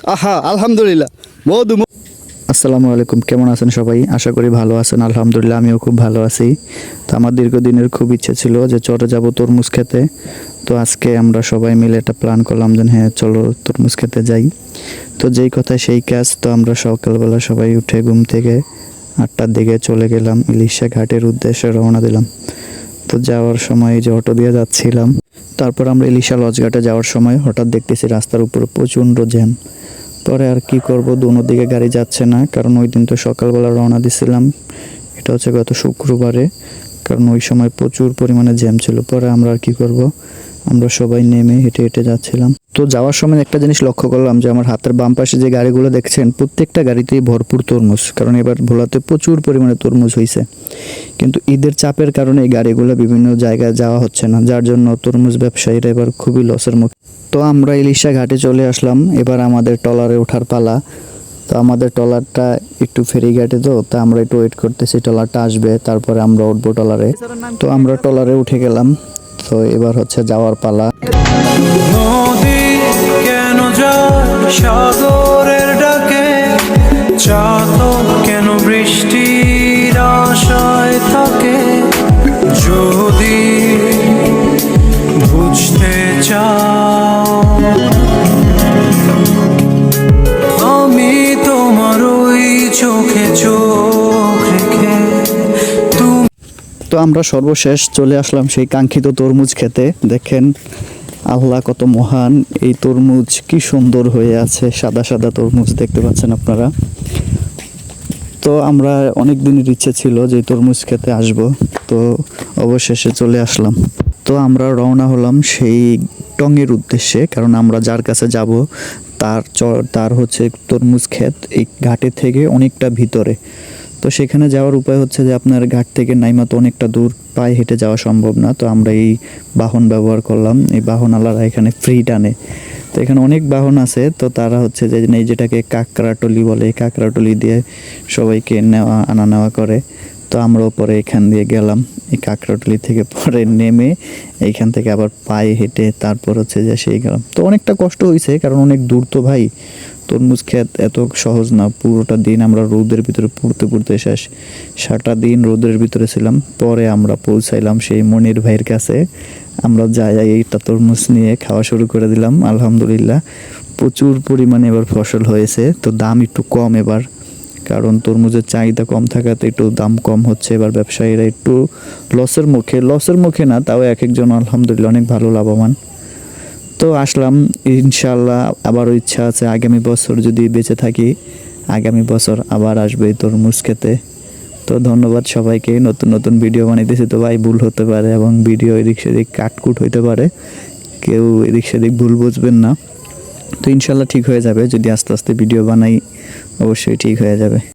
আহা আলহামদুলিল্লাহ মধু। আসসালামু আলাইকুম, কেমন আছেন সবাই? আশা করি ভালো আছেন। আলহামদুলিল্লাহ আমিও খুব ভালো আছি। তো আমার দীর্ঘদিনের খুব ইচ্ছে ছিল যে চরে যাব তরমুজ খেতে। তো আজকে আমরা সবাই মিলে একটা প্ল্যান করলাম যে হ্যাঁ চলো তরমুজ খেতে যাই। তো যেই কথা সেই কাজ। তো আমরা সকালবেলা সবাই উঠে ঘুম থেকে 8টার দিকে চলে গেলাম, ইলিশা ঘাটের উদ্দেশ্যে রওনা দিলাম। তো যাওয়ার সময় যে অটো দিয়ে যাচ্ছিলাম, তারপর আমরা ইলিশা লঞ্চঘাটে যাওয়ার সময় হঠাৎ দেখতেছি রাস্তার উপর প্রচণ্ড জ্যাম। পরে আর কি করব, দোনো দিকে গাড়ি যাচ্ছে না, কারণ ওই দিন তো সকালবেলা রওনা দিছিলাম, এটা হচ্ছে গত শুক্রবারে, কারণ ওই সময় প্রচুর পরিমাণে জ্যাম ছিল। পরে আমরা আর কি করব, আমরা সবাই নেমে হেঁটে হেঁটে যাচ্ছিলাম। তো যাওয়ার সময় একটা জিনিস লক্ষ্য করলাম যে আমার হাতের বাম পাশে যে গাড়িগুলো দেখছেন প্রত্যেকটা গাড়িতেই ভরপুর তরমুজ, কারণ এবার ভোলাতে প্রচুর পরিমাণে তরমুজ হয়েছে। কিন্তু ঈদের চাপের কারণে এই গাড়িগুলো বিভিন্ন জায়গায় যাওয়া হচ্ছে না, যার জন্য তরমুজ ব্যবসায়ীরা এবার খুবই লসের মুখে। তো আমরা ইলিশা ঘাটে চলে আসলাম, এবার আমাদের ট্রলারে ওঠার পালা। তো আমাদের ট্রলারটা একটু ফেরিঘাটে, তো আমরা একটু ওয়েট করতেছি ট্রলারটা আসবে, তারপরে আমরা উঠবো ট্রলারে। তো আমরা ট্রলারে উঠে গেলাম। তো এবার হচ্ছে যাওয়ার পালা। নদী কেন যায় সাগরের ডাকে, চাতক কেন বৃষ্টির আশায় থাকে, যদি বুঝতে চাও আমি তোমার ওই চোখে চোখ রেখে। তো আমরা সর্বশেষ চলে আসলাম সেই কাঙ্ক্ষিত তরমুজ খেতে। দেখেন আল্লাহ কত মহান, এই তরমুজ কি সুন্দর হয়ে আছে, সাদা সাদা তরমুজ দেখতে পাচ্ছেন আপনারা। তো আমরা অনেক দিনের ইচ্ছে ছিল যে তরমুজ খেতে আসব, তো অবশেষে চলে আসলাম। তো আমরা রওনা হলাম সেই টঙের উদ্দেশ্যে, কারণ আমরা যার কাছে যাব তার হচ্ছে তরমুজ ক্ষেত এই ঘাটের থেকে অনেকটা ভিতরে। তো সেখানে যাওয়ার উপায় হচ্ছে যে আপনার ঘাট থেকে নাইমা তো অনেকটা দূর, পায়ে হেঁটে যাওয়া সম্ভব না। তো আমরা এই বাহন ব্যবহার করলাম, এই বাহনওয়ালারা এখানে ফ্রি টানে। তো এখানে অনেক বাহন আছে, তো তারা হচ্ছে যে এই যেটাকে কাকড়াটলি বলে, এই কাকড়াটলি দিয়ে সবাইকে আনা নেওয়া করে। তো আমরাও পরে এখান দিয়ে গেলাম এই কাকড়াটলি থেকে, পরে নেমে এইখান থেকে আবার পায়ে হেঁটে তারপর হচ্ছে যে সেই গেলাম। তো অনেকটা কষ্ট হয়েছে, কারণ অনেক দূর তো ভাই, তরমুজ ক্ষেত এত সহজ না। পুরোটা দিন আমরা রোদের ভিতরে পড়তে শেষ, সারাটা দিন রোদের ভিতরে ছিলাম। পরে আমরা পৌঁছাইলাম সেই মনির ভাইয়ের কাছে। আমরা যাই এইটা তরমুজ নিয়ে খাওয়া শুরু করে দিলাম। আলহামদুলিল্লাহ প্রচুর পরিমাণে এবার ফসল হয়েছে, তো দাম একটু কম এবার, কারণ তরমুজের চাহিদা কম থাকাতে একটু দাম কম হচ্ছে। এবার ব্যবসায়ীরা একটু লসের মুখে না, তাও এক একজন আলহামদুলিল্লাহ অনেক ভালো লাভবান। তো আসলাম, ইনশাল্লাহ আবারও ইচ্ছা আছে আগামী বছর যদি বেঁচে থাকি, আগামী বছর আবার আসবে এই তরমুজ খেতে। তো ধন্যবাদ সবাইকে। নতুন নতুন ভিডিও বানাইতেছি, তো ভাই ভুল হতে পারে এবং ভিডিও এদিক সেদিক কাটকুট হইতে পারে, কেউ এদিক সেদিক ভুল বুঝবেন না। তো ইনশাল্লাহ ঠিক হয়ে যাবে, যদি আস্তে আস্তে ভিডিও বানাই অবশ্যই ঠিক হয়ে যাবে।